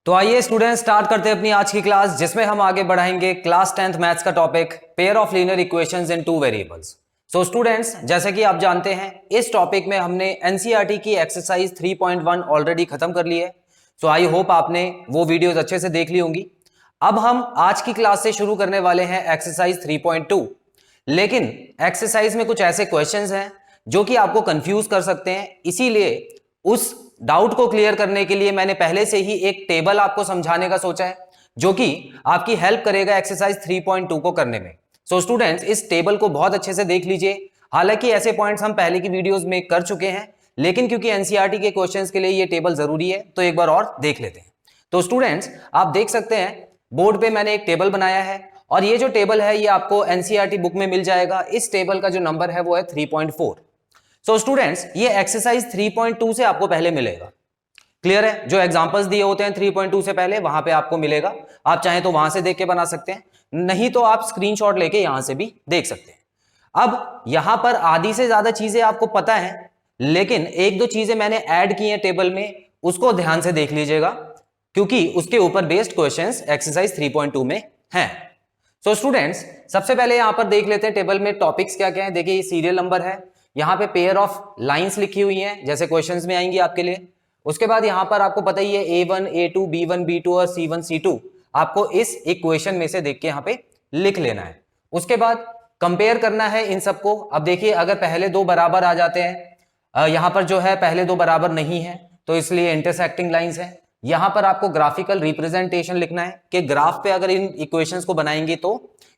तो आइए student start करते हैं अपनी आज की क्लास, जिसमें हम आगे बढ़ाएंगे क्लास 10th मैथ्स का topic pair of linear equations in two variables. So students, जैसे कि आप जानते हैं इस टॉपिक में हमने एनसीईआरटी की एक्सरसाइज 3.1 ऑलरेडी खत्म कर ली है। सो आई होप आपने वो वीडियोस अच्छे से देख ली होंगी। अब हम आज की क्लास से शुरू करने वाले हैं एक्सरसाइज 3.2। लेकिन एक्सरसाइज में कुछ ऐसे क्वेश्चंस हैं जो कि आपको कंफ्यूज कर सकते हैं, इसीलिए उस डाउट को क्लियर करने के लिए मैंने पहले से ही एक टेबल आपको समझाने का सोचा है, जो कि आपकी हेल्प करेगा एक्सरसाइज 3.2 को करने में। सो स्टूडेंट्स, इस टेबल को बहुत अच्छे से देख लीजिए। हालांकि ऐसे पॉइंट्स हम पहले की वीडियोस में कर चुके हैं, लेकिन क्योंकि एनसीईआरटी के क्वेश्चंस के लिए ये टेबल जरूरी है, तो एक बार और देख लेते हैं। तो स्टूडेंट्स, आप देख सकते हैं बोर्ड पे मैंने एक टेबल बनाया है, और ये जो टेबल है ये आपको एनसीईआरटी बुक में मिल जाएगा। इस टेबल का जो नंबर है वो है 3.4। सो स्टूडेंट्स, ये एक्सरसाइज 3.2 से आपको पहले मिलेगा। क्लियर है? जो एग्जांपल्स दिए होते हैं 3.2 से पहले वहां पे आपको मिलेगा। आप चाहें तो वहां से देख के बना सकते हैं, नहीं तो आप स्क्रीनशॉट लेके यहां से भी देख सकते हैं। अब यहां पर आधी से ज्यादा चीजें आपको पता है, लेकिन एक दो चीजें मैंने ऐड की हैं टेबल में, उसको ध्यान से देख लीजिएगा, क्योंकि उसके ऊपर बेस्ड क्वेश्चंस एक्सरसाइज 3.2 में हैं। सो स्टूडेंट्स, सबसे पहले यहां पर देख लेते हैं टेबल में टॉपिक्स क्या क्या है। देखिए, ये सीरियल नंबर है, यहां पे पेयर ऑफ लाइंस लिखी हुई हैं जैसे क्वेश्चंस में आएंगी आपके लिए। उसके बाद यहां पर आपको पता ही है A1, A2, B1, B2 और C1, C2 आपको इस इक्वेशन में से देख के यहां पे लिख लेना है। उसके बाद कंपेयर करना है इन सबको। अब देखिए, अगर पहले दो बराबर आ जाते हैं, यहां पर जो है पहले दो बराबर नहीं है, तो इसलिए इंटरसेक्टिंग लाइंस है। यहां पर आपको ग्राफिकल रिप्रेजेंटेशन लिखना है कि ग्राफ पे अगर इन इक्वेशंस को बनाएंगे तो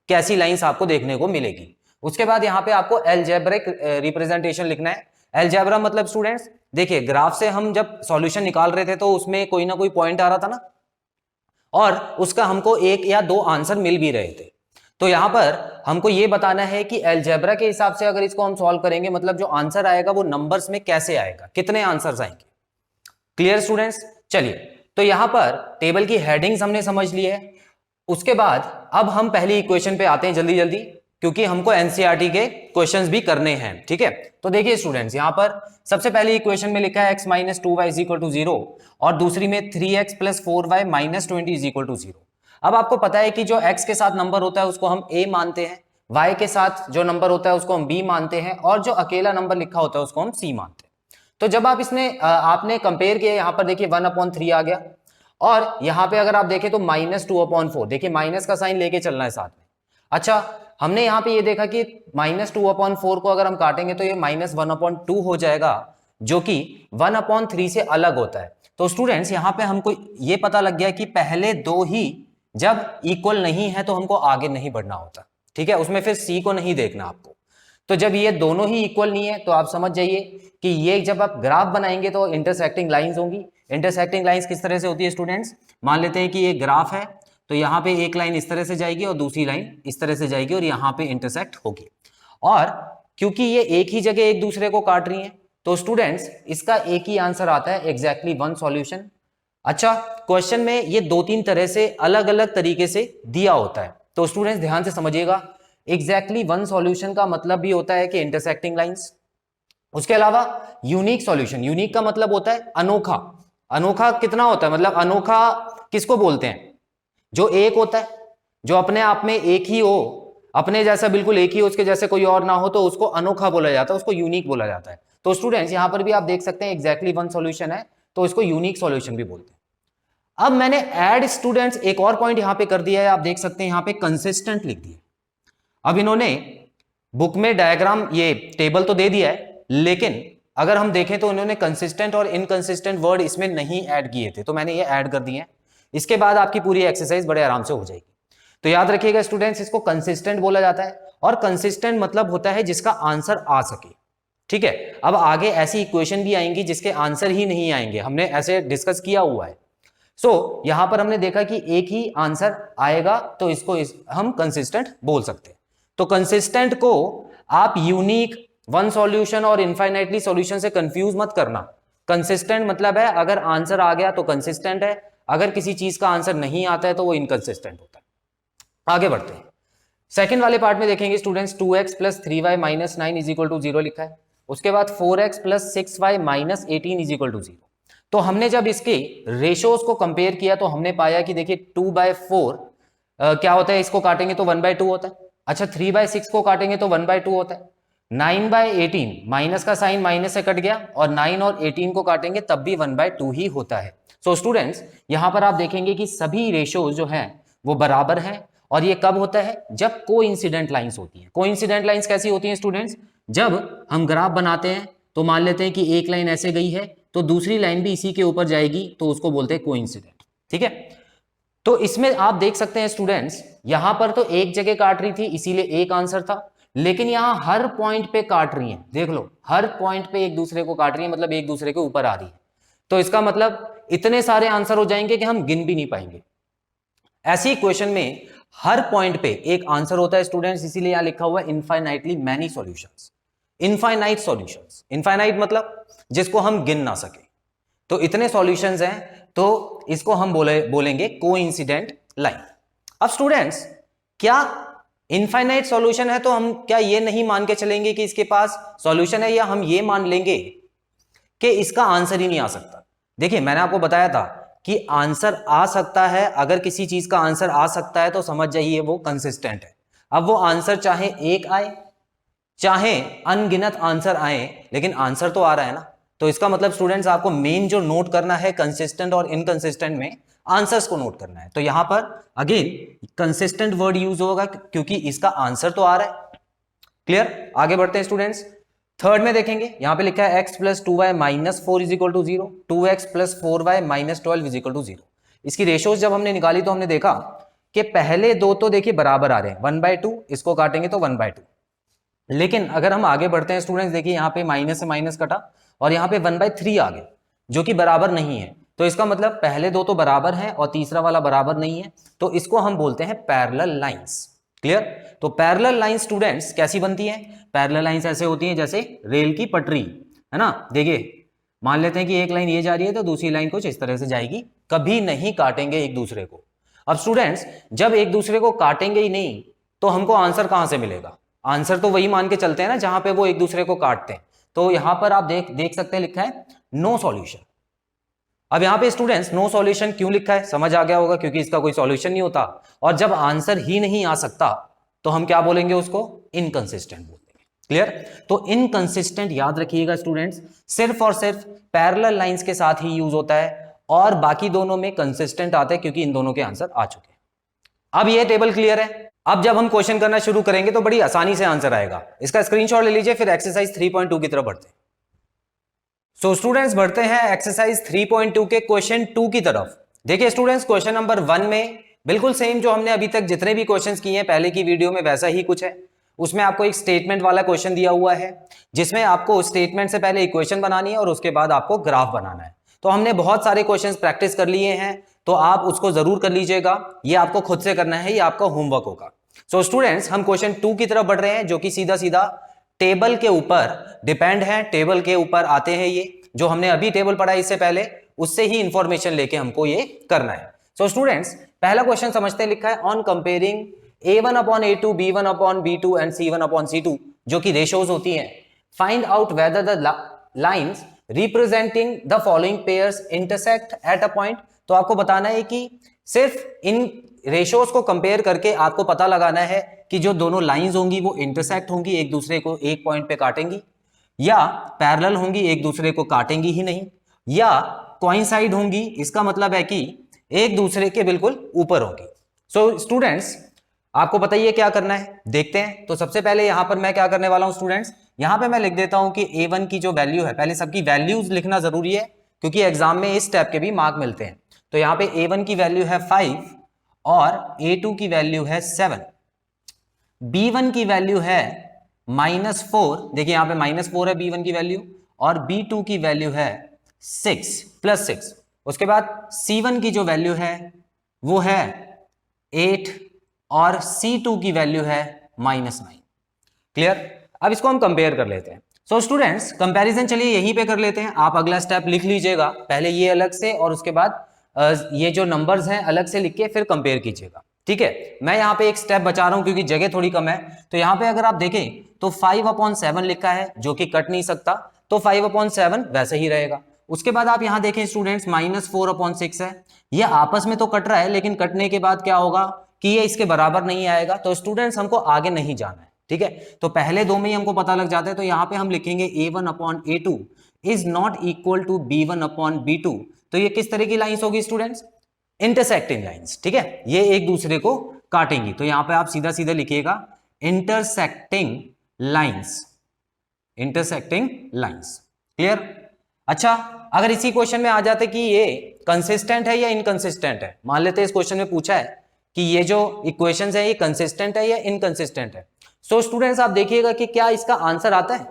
कैसी लाइंस आपको देखने को मिलेगी। उसके बाद यहां पे आपको एल्जेब्रिक रिप्रेजेंटेशन लिखना है। एल्जेब्रा मतलब स्टूडेंट्स, देखिए ग्राफ से हम जब सॉल्यूशन निकाल रहे थे तो उसमें कोई ना कोई पॉइंट आ रहा था ना, और उसका हमको एक या दो आंसर मिल भी रहे थे। तो यहां पर हमको ये बताना है कि एल्जेब्रा के हिसाब से अगर इसको हम सॉल्व करेंगे, मतलब जो आंसर आएगा वो नंबर्स में कैसे आएगा, कितने आंसर्स आएंगे। Clear students? चलिए, तो यहां पर टेबल की हेडिंग्स हमने समझ ली है। उसके बाद अब हम पहली इक्वेशन पे आते हैं जल्दी जल्दी, क्योंकि हमको एनसीईआरटी के क्वेश्चंस भी करने हैं। ठीक है, तो देखिए स्टूडेंट्स, यहां पर सबसे पहली इक्वेशन में लिखा है x minus 2y is equal to 0, और दूसरी में 3x plus 4y minus 20 is equal to 0। अब आपको पता है कि जो x के साथ नंबर होता है उसको हम a मानते हैं, y के साथ जो नंबर होता है उसको हम b मानते हैं, और जो अकेला नंबर लिखा होता है उसको हम c मानते हैं। तो जब आप इसमें आपने कंपेयर किया, यहां पर देखिए 1/3 आ गया, और यहां पे अगर आप देखें तो -2/4, देखिए माइनस का साइन लेके चलना है साथ में। अच्छा, हमने यहां पे ये देखा कि -2/4 को अगर हम काटेंगे तो ये -1/2 हो जाएगा, जो कि 1/3 से अलग होता है। तो स्टूडेंट्स, यहां पे हमको ये पता लग गया कि पहले दो ही जब इक्वल नहीं है तो हमको आगे नहीं बढ़ना होता। ठीक है, उसमें फिर सी को नहीं देखना आपको। तो जब ये दोनों ही इक्वल नहीं है तो आप समझ जाइए कि ये जब आप ग्राफ बनाएंगे तो इंटरसेक्टिंग लाइंस होंगी। इंटरसेक्टिंग लाइंस किस तरह से होती है स्टूडेंट्स? मान लेते हैं कि ये ग्राफ है, तो यहाँ पे एक लाइन इस तरह से जाएगी और दूसरी लाइन इस तरह से जाएगी, और यहाँ पे इंटरसेक्ट होगी। और क्योंकि ये एक ही जगह एक दूसरे को काट रही हैं, तो स्टूडेंट्स इसका एक ही आंसर आता है, एग्जैक्टली वन सॉल्यूशन। अच्छा, क्वेश्चन में ये दो तीन तरह से अलग अलग तरीके से दिया होता है, तो स्टूडेंट्स ध्यान से समझिएगा। एग्जैक्टली वन सॉल्यूशन का मतलब भी होता है कि इंटरसेक्टिंग लाइंस। उसके अलावा यूनिक सॉल्यूशन, यूनिक का मतलब होता है अनोखा। अनोखा कितना होता है, मतलब अनोखा किसको बोलते हैं? जो एक होता है, जो अपने आप में एक ही हो, अपने जैसा बिल्कुल एक ही हो, उसके जैसे कोई और ना हो, तो उसको अनोखा बोला जाता है, उसको यूनिक बोला जाता है। तो स्टूडेंट्स, यहां पर भी आप देख सकते हैं एग्जैक्टली वन सॉल्यूशन है, तो इसको यूनिक सॉल्यूशन भी बोलते हैं। अब मैंने ऐड स्टूडेंट्स एक और पॉइंट यहां पे कर दिया है, आप देख सकते हैं यहां पे कंसिस्टेंट लिख दिया। अब इन्होंने बुक में डायग्राम, ये टेबल तो दे दिया है, लेकिन अगर हम देखें तो उन्होंने कंसिस्टेंट और इनकंसिस्टेंट वर्ड इसमें नहीं ऐड किए थे, तो मैंने ये ऐड कर दिए हैं। इसके बाद आपकी पूरी एक्सरसाइज बड़े आराम से हो जाएगी। तो याद रखिएगा स्टूडेंट्स, इसको कंसिस्टेंट बोला जाता है, और कंसिस्टेंट मतलब होता है जिसका आंसर आ सके। ठीक है, अब आगे ऐसी इक्वेशन भी आएंगी जिसके आंसर ही नहीं आएंगे, हमने ऐसे डिस्कस किया हुआ है। सो यहां पर हमने देखा कि एक ही आंसर आएगा, तो इसको हम कंसिस्टेंट बोल सकते हैं। तो कंसिस्टेंट को आप यूनिक, वन सॉल्यूशन और इनफाइनाइटली सॉल्यूशन से कंफ्यूज मत करना। कंसिस्टेंट मतलब है अगर आंसर आ गया तो कंसिस्टेंट है, अगर किसी चीज का आंसर नहीं आता है तो वो इनकंसिस्टेंट होता है। आगे बढ़ते हैं, सेकंड वाले पार्ट में देखेंगे students. 2x plus 3y minus 9 is equal to 0 लिखा है। उसके बाद 4x plus 6y minus 18 is equal to 0। तो हमने जब इसके रेशोज को कंपेयर किया तो हमने पाया कि देखिए 2/4 क्या होता है, इसको काटेंगे तो 1/2 होता है। अच्छा 3/6 को काटेंगे तो 1/2 होता है। 9/18 माइनस का साइन माइनस से कट गया और 9 और 18 को काटेंगे तब भी 1/2 ही होता है। सो स्टूडेंट्स यहां पर आप देखेंगे कि सभी रेशोज जो हैं वो बराबर हैं और ये कब होता है, जब कोइंसिडेंट लाइंस होती हैं। कोइंसिडेंट लाइंस कैसी होती हैं स्टूडेंट्स, जब हम ग्राफ बनाते हैं तो मान लेते हैं कि एक लाइन ऐसे गई है तो दूसरी लाइन भी इसी के ऊपर जाएगी तो उसको बोलते हैं कोइंसिडेंट। ठीक है, तो इसमें आप देख सकते हैं स्टूडेंट्स यहां पर तो एक जगह काट रही थी इसीलिए एक आंसर था, लेकिन यहां हर पॉइंट पे काट रही है। देख लो हर पॉइंट पे एक दूसरे को काट रही है, मतलब एक दूसरे के ऊपर आ रही है। तो इसका मतलब इतने सारे आंसर हो जाएंगे कि हम गिन भी नहीं पाएंगे। ऐसी क्वेश्चन में हर पॉइंट पे एक आंसर होता है स्टूडेंट्स, इसीलिए यहां लिखा हुआ है infinitely many solutions. Infinite solutions, infinite मतलब जिसको हम गिन ना सके। तो इतने सॉल्यूशंस हैं तो इसको हम बोलेंगे कोइंसिडेंट लाइन। अब स्टूडेंट्स क्या इनफाइनाइट सॉल्यूशन है तो हम क्या ये नहीं मान के चलेंगे कि इसके पास सॉल्यूशन है, या हम ये मान लेंगे कि इसका आंसर ही नहीं आ सकता। देखिए मैंने आपको बताया था कि आंसर आ सकता है, अगर किसी चीज का आंसर आ सकता है तो समझ जाइए वो कंसिस्टेंट है। अब वो आंसर चाहे एक आए चाहे अनगिनत आंसर आए, लेकिन आंसर तो आ रहा है ना। तो इसका मतलब स्टूडेंट्स आपको मेन जो नोट करना है कंसिस्टेंट और इनकंसिस्टेंट में आंसर्स को नोट करना है। तो यहां पर अगेन कंसिस्टेंट वर्ड यूज होगा क्योंकि इसका आंसर तो आ रहा है। क्लियर, आगे बढ़ते हैं स्टूडेंट्स। थर्ड में देखेंगे यहां पे लिखा है x + 2y - 4 = 0, 2x + 4y - 12 = 0। इसकी रेशोज जब हमने निकाली तो हमने देखा कि पहले दो तो देखिए बराबर आ रहे हैं, 1/2 इसको काटेंगे तो 1/2। लेकिन अगर हम आगे बढ़ते हैं स्टूडेंट्स, देखिए यहाँ पे माइनस से माइनस कटा और यहाँ पे 1/3 आ गए जो कि बराबर नहीं है। तो इसका मतलब पहले दो तो बराबर हैं और तीसरा वाला बराबर नहीं है, तो इसको हम बोलते हैं पैरेलल लाइंस। क्लियर, तो पैरेलल लाइंस स्टूडेंट्स कैसी बनती हैं, पैरेलल लाइंस ऐसे होती हैं जैसे रेल की पटरी है ना। देखिए मान लेते हैं कि एक लाइन ये जा रही है तो दूसरी लाइन कुछ इस तरह से जाएगी, कभी नहीं काटेंगे एक दूसरे को। अब स्टूडेंट्स जब एक दूसरे को काटेंगे ही नहीं तो हमको आंसर कहां से मिलेगा, आंसर तो वही मान के चलते हैं ना जहां पे वो एक दूसरे को काटते हैं। तो यहां पर आप देख सकते हैं लिखा है नो सॉल्यूशन। अब यहां पे स्टूडेंट्स नो सॉल्यूशन क्यों लिखा है, समझ आ गया होगा क्योंकि इसका कोई सॉल्यूशन नहीं होता। और जब आंसर ही नहीं आ सकता तो हम क्या बोलेंगे, उसको इनकंसिस्टेंट बोलेंगे। क्लियर, तो इनकंसिस्टेंट याद रखिएगा स्टूडेंट्स सिर्फ और सिर्फ पैरेलल लाइंस के साथ ही यूज होता है और बाकी दोनों में कंसिस्टेंट आते हैं क्योंकि इन दोनों के आंसर आ चुके हैं। अब ये टेबल क्लियर है। अब जब हम क्वेश्चन करना शुरू करेंगे तो बड़ी आसानी से आंसर आएगा। इसका स्क्रीनशॉट ले लीजिए, फिर एक्सरसाइज 3.2 की तरफ बढ़ते हैं। सो स्टूडेंट्स बढ़ते हैं एक्सरसाइज 3.2 के क्वेश्चन 2 की तरफ। देखिए स्टूडेंट्स क्वेश्चन नंबर 1 में बिल्कुल सेम जो हमने अभी तक जितने भी क्वेश्चंस किए हैं पहले की वीडियो में वैसा ही कुछ है। उसमें आपको एक स्टेटमेंट वाला क्वेश्चन दिया हुआ है जिसमें आपको स्टेटमेंट से पहले इक्वेशन बनानी है और उसके बाद आपको ग्राफ बनाना है। तो हमने बहुत सारे क्वेश्चंस प्रैक्टिस कर लिए हैं तो आप उसको जरूर कर लीजिएगा, ये आपको खुद से करना है, ये आपका होमवर्क होगा। सो स्टूडेंट्स हम क्वेश्चन 2 की तरफ बढ़ रहे हैं जो कि सीधा सीधा टेबल के ऊपर डिपेंड है, टेबल के ऊपर आते हैं। ये जो हमने अभी टेबल पढ़ा इससे पहले उससे ही इंफॉर्मेशन लेके हमको ये करना है। सो स्टूडेंट्स पहला क्वेश्चन समझते हैं, लिखा है on comparing a1/a2 b1/b2 and c1/c2 जो कि रेशोज होती हैं, find out whether the lines representing the following pairs intersect at a point. तो आपको बताना है कि सिर्फ इन रेशोज को कंपेयर करके आपको पता लगाना है कि जो दोनों लाइंस होंगी वो इंटरसेक्ट होंगी, एक दूसरे को एक पॉइंट पे काटेंगी, या पैरेलल होंगी एक दूसरे को काटेंगी ही नहीं, या कोइंसाइड होंगी, इसका मतलब है कि एक दूसरे के बिल्कुल ऊपर होंगी। सो स्टूडेंट्स आपको बताइए क्या करना है, देखते हैं। तो सबसे पहले यहां पर मैं क्या करने वाला हूं स्टूडेंट्स, यहां पे मैं लिख देता हूं कि a1 की जो वैल्यू है, पहले सबकी वैल्यूज लिखना जरूरी है क्योंकि एग्जाम में इस टाइप के भी मार्क मिलते हैं। तो यहां पे a1 की वैल्यू है 5 और a2 की वैल्यू है 7, b1 की वैल्यू है -4, देखिए यहां पे -4 है b1 की वैल्यू, और b2 की वैल्यू है 6 + 6। उसके बाद c1 की जो वैल्यू है वो है 8 और c2 की वैल्यू है -9। क्लियर, अब इसको हम कंपेयर कर लेते हैं। सो स्टूडेंट्स कंपैरिजन चलिए यहीं पे कर लेते हैं। आप अगला स्टेप लिख लीजिएगा, पहले ये अलग से और उसके बाद ये जो नंबर्स हैं अलग से लिख के फिर कंपेयर कीजिएगा। ठीक है, मैं यहाँ पे एक स्टेप बचा रहा हूं क्योंकि जगह थोड़ी कम है। तो यहाँ पे अगर आप देखें तो 5/7 लिखा है जो कि कट नहीं सकता, तो 5/7 वैसे ही रहेगा। उसके बाद आप यहां देखें स्टूडेंट्स -4/6 है, ये आपस में तो कट रहा है लेकिन कटने के बाद क्या होगा कि ये इसके बराबर नहीं आएगा, तो स्टूडेंट्स हमको आगे नहीं जाना है, ठीक है। तो पहले दो में ही हमको पता लग जाता है, तो यहां पे हम लिखेंगे a1/a2 is not equal to b1/b2। तो ये किस तरह की लाइंस होगी स्टूडेंट्स? इंटरसेक्टिंग लाइंस, ठीक है, ये एक दूसरे को काटेंगी। तो यहां पे आप सीधा सीधा लिखिएगा intersecting lines, intersecting lines. Clear? अच्छा, अगर इसी क्वेश्चन में आ जाते कि ये कंसिस्टेंट है या इनकंसिस्टेंट है, मान लेते हैं इस क्वेश्चन में पूछा है कि ये जो इक्वेशंस है ये कंसिस्टेंट है या इनकंसिस्टेंट है। सो स्टूडेंट्स आप देखिएगा कि क्या इसका आंसर आता है?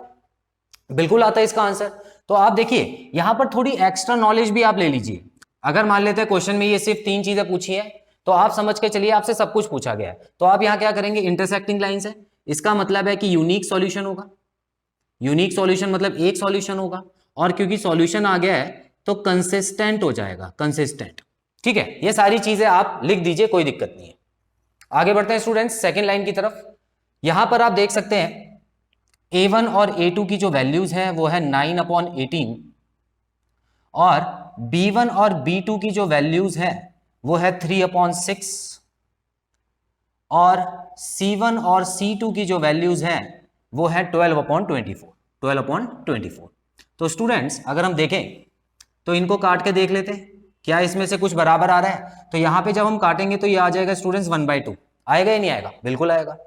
बिल्कुल आता है इसका आंसर। तो आप देखिए यहां पर थोड़ी एक्स्ट्रा नॉलेज भी आप ले लीजिए। अगर मान लेते हैं क्वेश्चन में ये सिर्फ 3 चीजें पूछी है, तो आप समझ के चलिए आपसे सब कुछ पूछा गया है, तो आप यहां क्या करेंगे, इंटरसेक्टिंग लाइंस है, इसका मतलब है कि यूनिक सॉल्यूशन होगा। यूनिक सॉल्यूशन मतलब एक सॉल्यूशन होगा, और क्योंकि सॉल्यूशन आ गया है तो कंसिस्टेंट हो जाएगा, कंसिस्टेंट। ठीक है, ये सारी चीजें आप लिख दीजिए, कोई दिक्कत नहीं है। आगे बढ़ते हैं स्टूडेंट्स सेकंड लाइन की तरफ। यहां पर आप देख सकते हैं a1 और a2 की जो वैल्यूज हैं वो है 9/18, और b1 और b2 की जो वैल्यूज है वो है 3/6, और c1 और c2 की जो वैल्यूज हैं वो है 12/24, 12/24। तो स्टूडेंट्स अगर हम देखें तो इनको काट के देख लेते हैं क्या इसमें से कुछ बराबर आ रहा है। तो यहां पे जब हम काटेंगे तो ये आ जाएगा स्टूडेंट्स 1/2, आएगा या नहीं आएगा? बिल्कुल आएगा।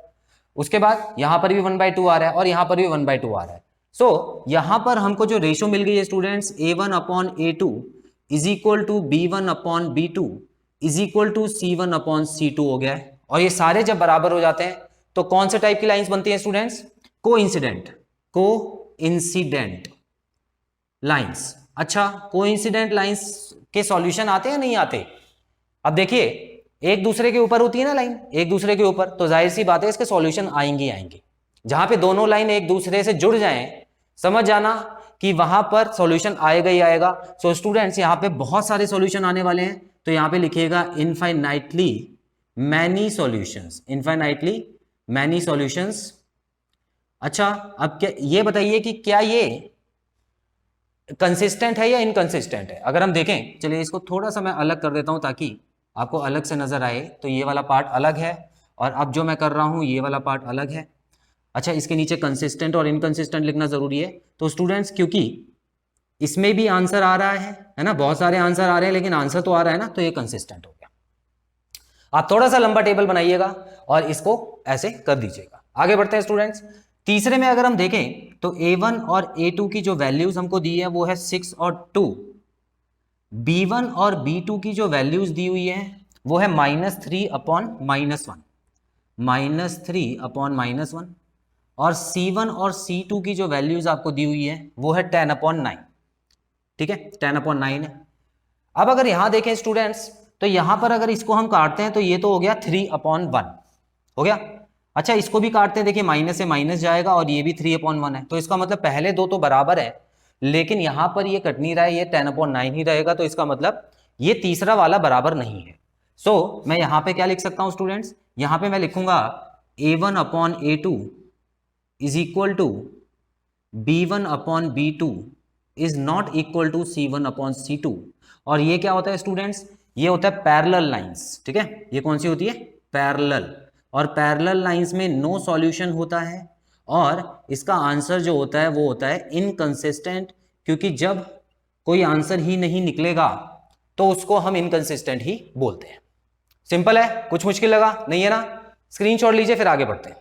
उसके बाद यहां पर भी 1/2 आ रहा है और यहां पर भी 1/2 आ रहा है। सो यहां पर हमको जो रेशो मिल गई है students a1/a2 is equal to b1/b2 is equal to c1/c2 हो गया है। और ये सारे जब बराबर हो जाते हैं तो कौन से टाइप की लाइंस बनती हैं स्टूडेंट्स? Coincident, coincident lines. अच्छा, कोइंसिडेंट लाइंस के सॉल्यूशन आते हैं नहीं आते? अब देखिए एक दूसरे के ऊपर होती है ना लाइन, एक दूसरे के ऊपर, तो जाहिर सी बात है इसके सॉल्यूशन आएंगे आएंगे। जहां पे दोनों लाइन एक दूसरे से जुड़ जाएं, समझ जाना कि वहां पर सॉल्यूशन आएगा ही आएगा। सो स्टूडेंट्स यहां पे बहुत सारे सॉल्यूशन आने वाले हैं, तो यहां पे लिखिएगा infinitely many solutions, infinitely many solutions. अच्छा, अब क्या ये बताइए कि क्या ये कंसिस्टेंट है या इनकंसिस्टेंट है? अगर हम देखें, चलिए इसको थोड़ा सा मैं अलग कर देता हूं ताकि आपको अलग से नजर आए। तो ये वाला पार्ट अलग है और अब जो मैं कर रहा हूं ये वाला पार्ट अलग है। अच्छा, इसके नीचे कंसिस्टेंट और इनकंसिस्टेंट लिखना जरूरी है। तो स्टूडेंट्स क्योंकि इसमें भी आंसर आ रहा है ना, बहुत सारे आंसर आ रहे हैं लेकिन आंसर तो आ रहा है ना, तो ये कंसिस्टेंट हो गया। आप थोड़ा सा लंबा टेबल बनाइएगा और इसको ऐसे कर दीजिएगा। आगे बढ़ते हैं स्टूडेंट्स। तीसरे में अगर हम देखें तो a1 और a2 की जो वैल्यूज हमको दी है वो है 6 और 2। b1 और b2 की जो वैल्यूज दी हुई है वो है -3/-1, -3/-1, और c1 और c2 की जो वैल्यूज आपको दी हुई है वो है 10/9। ठीक है, 10/9 है। अब अगर यहां देखें स्टूडेंट्स तो यहां पर अगर इसको हम काटते हैं तो ये तो हो गया 3/1 हो गया। अच्छा, इसको भी काटते हैं, देखिए माइनस से माइनस जाएगा और ये भी 3/1 है। तो इसका मतलब पहले दो तो बराबर है, लेकिन यहां पर ये कट नहीं रहा है, ये 10/9 ही रहेगा। तो इसका मतलब ये तीसरा वाला बराबर नहीं है। सो मैं यहां पे क्या लिख सकता हूं स्टूडेंट्स? यहां पे मैं लिखूंगा a1/a2 is equal to b1/b2 is not equal to c1/c2। और ये क्या होता है स्टूडेंट्स? ये होता है पैरेलल लाइंस। ठीक है, ये कौन सी होती है? पैरेलल। और पैरेलल लाइंस में नो सॉल्यूशन होता है और इसका आंसर जो होता है वो होता है इनकंसिस्टेंट, क्योंकि जब कोई आंसर ही नहीं निकलेगा तो उसको हम इनकंसिस्टेंट ही बोलते हैं। सिंपल है, कुछ मुश्किल लगा नहीं है ना? स्क्रीनशॉट लीजिए, फिर आगे बढ़ते हैं।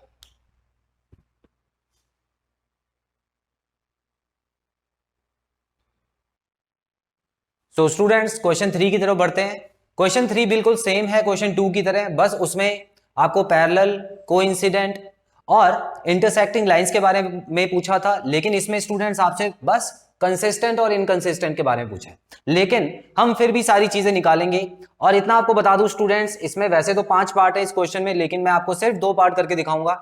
सो स्टूडेंट्स क्वेश्चन 3 की तरफ बढ़ते हैं। क्वेश्चन 3 बिल्कुल सेम है क्वेश्चन 2 की तरह, बस उसमें आपको पैरेलल, कोइंसिडेंट और इंटरसेक्टिंग लाइंस के बारे में पूछा था, लेकिन इसमें स्टूडेंट्स आपसे बस कंसिस्टेंट और इनकंसिस्टेंट के बारे में पूछा है। लेकिन हम फिर भी सारी चीजें निकालेंगे। और इतना आपको बता दूं स्टूडेंट्स, इसमें वैसे तो 5 पार्ट है इस क्वेश्चन में, लेकिन मैं आपको सिर्फ 2 पार्ट करके दिखाऊंगा,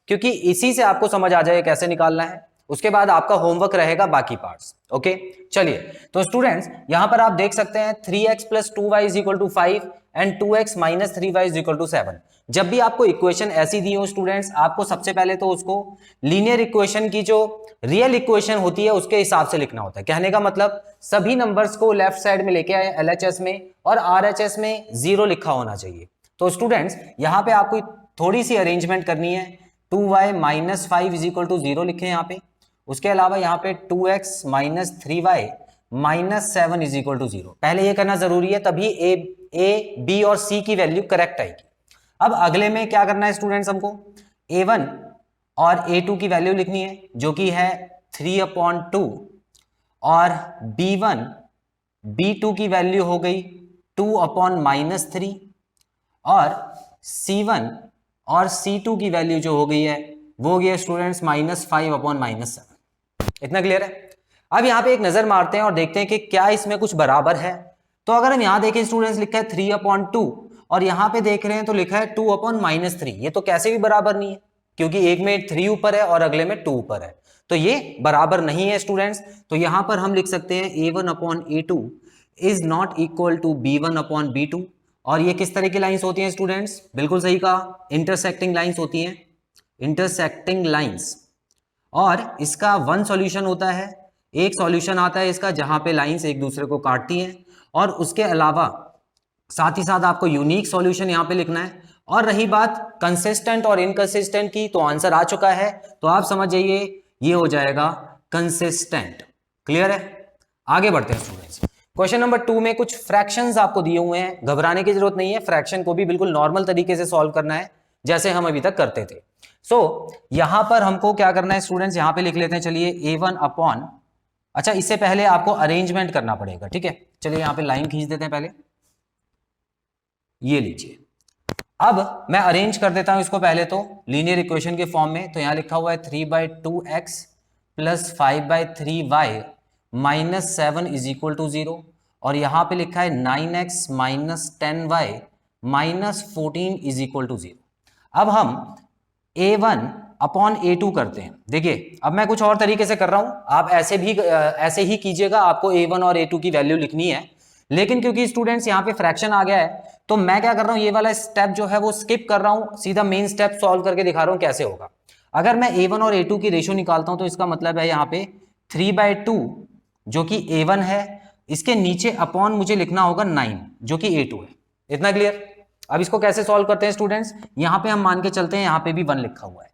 क्योंकि इसी से आपको समझ आ जाए कैसे निकालना है। उसके बाद आपका होमवर्क रहेगा बाकी पार्ट्स। ओके चलिए, तो स्टूडेंट्स यहां पर आप देख सकते हैं 3x plus 2y is equal to 5 and 2x minus 3y is equal to 7। जब भी आपको इक्वेशन ऐसी दी हो स्टूडेंट्स, आपको सबसे पहले तो उसको लीनियर इक्वेशन की जो रियल इक्वेशन होती है उसके हिसाब से लिखना होता है। कहने का मतलब सभी नंबर्स को लेफ्ट साइड में लेके आए LHS में और RHS में 0 लिखा होना चाहिए। तो स्टूडेंट्स यहां पे आपको थोड़ी सी अरेंजमेंट करनी है। 2y minus 5 is equal to 0 लिखे यहाँ पे। उसके अलावा यहाँ पे 2x minus 3y minus 7 is equal to 0। पहले ये करना जरूरी है, तभी ए बी और सी की वैल्यू करेक्ट आएगी। अब अगले में क्या करना है स्टूडेंट्स, हमको a1 और a2 की वैल्यू लिखनी है जो कि है 3/2 और b1 b2 की वैल्यू हो गई 2/-3 और c1 और c2 की वैल्यू जो हो गई है वो हो गई है स्टूडेंट्स -5/-7। इतना क्लियर है। अब यहाँ पे एक नजर मारते हैं और देखते हैं कि क्या इसमें कुछ बराबर है। तो अगर हम यहाँ देखें स्टूडेंट्स, लिखा है 3/2 और यहाँ पे देख रहे हैं तो लिखा है 2/-3। ये तो कैसे भी बराबर नहीं है, क्योंकि एक में 3 ऊपर है और अगले में 2 ऊपर है, तो ये बराबर नहीं है स्टूडेंट्स। तो यहां पर हम लिख सकते हैं a1/a2 is not equal to b1/b2। और ये किस तरह की लाइंस होती हैं स्टूडेंट्स, बिल्कुल सही कहा, इंटरसेक्टिंग लाइंस होती हैं, इंटरसेक्टिंग लाइंस। और इसका वन सॉल्यूशन होता है, एक सॉल्यूशन आता है इसका जहां पे लाइंस एक दूसरे को काटती हैं, और उसके अलावा साथ ही साथ आपको यूनिक सॉल्यूशन यहां पे लिखना है। और रही बात कंसिस्टेंट और इनकंसिस्टेंट की, तो आंसर आ चुका है, तो आप समझ जाइए ये हो जाएगा कंसिस्टेंट। क्लियर है। आगे बढ़ते हैं स्टूडेंट्स। क्वेश्चन नंबर 2 में कुछ फ्रैक्शंस आपको दिए हुए हैं, घबराने की जरूरत नहीं है, फ्रैक्शन को भी बिल्कुल नॉर्मल तरीके से सॉल्व करना है जैसे हम अभी तक करते थे। यहां पर हमको क्या करना है स्टूडेंट्स, यहां पे लिख लेते हैं, चलिए a1/, अच्छा इससे पहले आपको अरेंजमेंट करना पड़ेगा, ठीक है। चलिए यहां पे लाइन खींच देते हैं पहले, ये लीजिए। अब मैं अरेंज कर देता हूं इसको पहले तो लीनियर इक्वेशन के फॉर्म में। तो यहां लिखा हुआ है 3/2x plus 5/3y minus 7 is equal to 0, और यहां पे लिखा है 9x minus 10y minus 14 is equal to 0। अब हम a1/a2 करते हैं। देखिए अब मैं कुछ और तरीके से कर रहा हूं, आप ऐसे ही कीजिएगा, आपको a1 और a2 की वैल्यू लिखनी है। लेकिन क्योंकि स्टूडेंट्स यहाँ पे फ्रैक्शन आ गया है, तो मैं क्या कर रहा हूं, ये वाला स्टेप जो है वो स्किप कर रहा हूं, सीधा मेन स्टेप सॉल्व करके दिखा रहा हूं कैसे होगा। अगर मैं a1 और a2 की रेशियो निकालता हूं तो इसका मतलब है यहाँ पे 3/2 जो कि a1 है, इसके नीचे अपॉन मुझे लिखना होगा 9 जो कि a2 है। इतना क्लियर। अब इसको कैसे सॉल्व करते हैं स्टूडेंट्स, यहां पे हम मान के चलते हैं यहाँ पे भी 1 लिखा हुआ है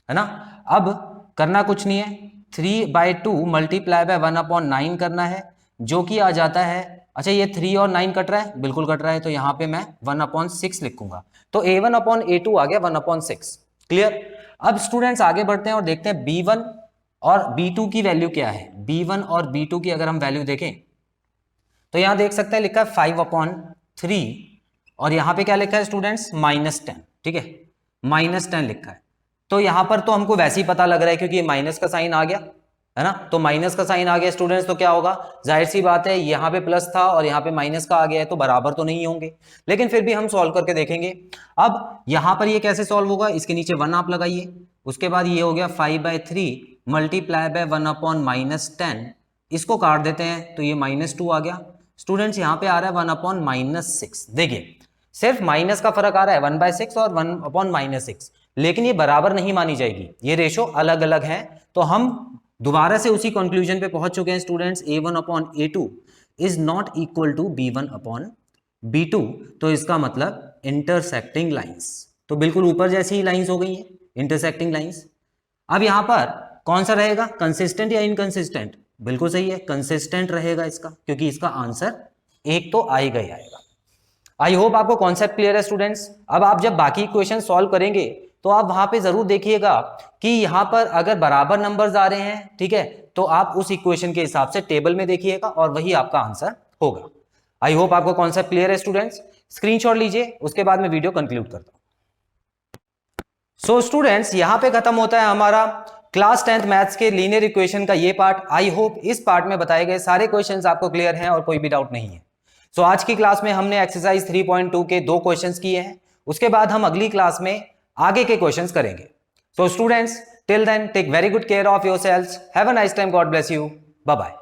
ना। अब करना कुछ नहीं है, 3/2 मल्टीप्लाई बाय 1/9 करना है, जो कि आ जाता है, अच्छा ये 3 और 9 कट रहा है, बिल्कुल कट रहा है, तो यहाँ पे मैं 1/6 लिखूंगा। तो a1/a2 आ गया 1/6। क्लियर। अब स्टूडेंट्स आगे बढ़ते हैं और देखते हैं b1 और b2 की वैल्यू क्या है। b1 और b2 की अगर हम वैल्यू देखें तो यहां देख सकते हैं लिखा है 5/3 और यहां पे क्या लिखा है स्टूडेंट्स -10, ठीक है, -10 लिखा है। तो यहां पर तो हमको वैसे ही पता लग रहा है क्योंकि माइनस का साइन आ गया है ना, तो माइनस का साइन आ गया स्टूडेंट्स, तो क्या होगा, जाहिर सी बात है यहाँ पे प्लस था और यहाँ पे माइनस का आ गया है, तो बराबर तो नहीं होंगे, लेकिन फिर भी हम सॉल्व करके देखेंगे। अब यहाँ पर ये कैसे सॉल्व होगा, इसके नीचे 1 आप लगाइए, उसके बाद ये हो गया 5/3 मल्टीप्लाई बाय 1/-10, इसको काट देते हैं तो ये -2 आ गया। स्टूडेंट्स यहाँ पे आ रहा है 1/-6। देखिए सिर्फ माइनस का फर्क आ रहा है 1/6 और 1/-6, लेकिन ये बराबर नहीं मानी जाएगी, ये रेशो अलग अलग है। तो हम दोबारा से उसी कंक्लूजन पे पहुंच चुके हैं students, a1/a2 is not equal to b1/b2। तो इसका मतलब इंटरसेक्टिंग लाइंस, तो बिल्कुल ऊपर जैसी ही लाइंस हो गई हैं, इंटरसेक्टिंग लाइंस। अब यहां पर कौन सा रहेगा, कंसिस्टेंट या इनकंसिस्टेंट, बिल्कुल सही है, कंसिस्टेंट रहेगा इसका, क्योंकि इसका आंसर एक तो आएगा ही आएगा। आई होप आपको कॉन्सेप्ट क्लियर है स्टूडेंट्स। अब आप जब बाकी क्वेश्चन सॉल्व करेंगे तो आप वहां पे जरूर देखिएगा कि यहां पर अगर बराबर नंबर्स आ रहे हैं, ठीक है, तो आप उस इक्वेशन के हिसाब से टेबल में देखिएगा और वही आपका आंसर होगा। आई होप आपको कॉन्सेप्ट क्लियर है स्टूडेंट्स। स्क्रीनशॉट लीजिए, उसके बाद मैं वीडियो कंक्लूड करता हूं। सो स्टूडेंट्स यहां पे खत्म होता है हमारा क्लास 10th मैथ्स के लीनियर इक्वेशन का ये पार्ट। आई होप इस पार्ट में बताए गए सारे क्वेश्चंस आपको क्लियर हैं और कोई भी डाउट नहीं है। सो आज की क्लास में हमने एक्सरसाइज 3.2 के 2 क्वेश्चंस किए हैं, उसके बाद हम अगली क्लास में आगे के क्वेश्चंस करेंगे। So students Till then, take very good care of yourselves. Have a nice time. God bless you. Bye bye.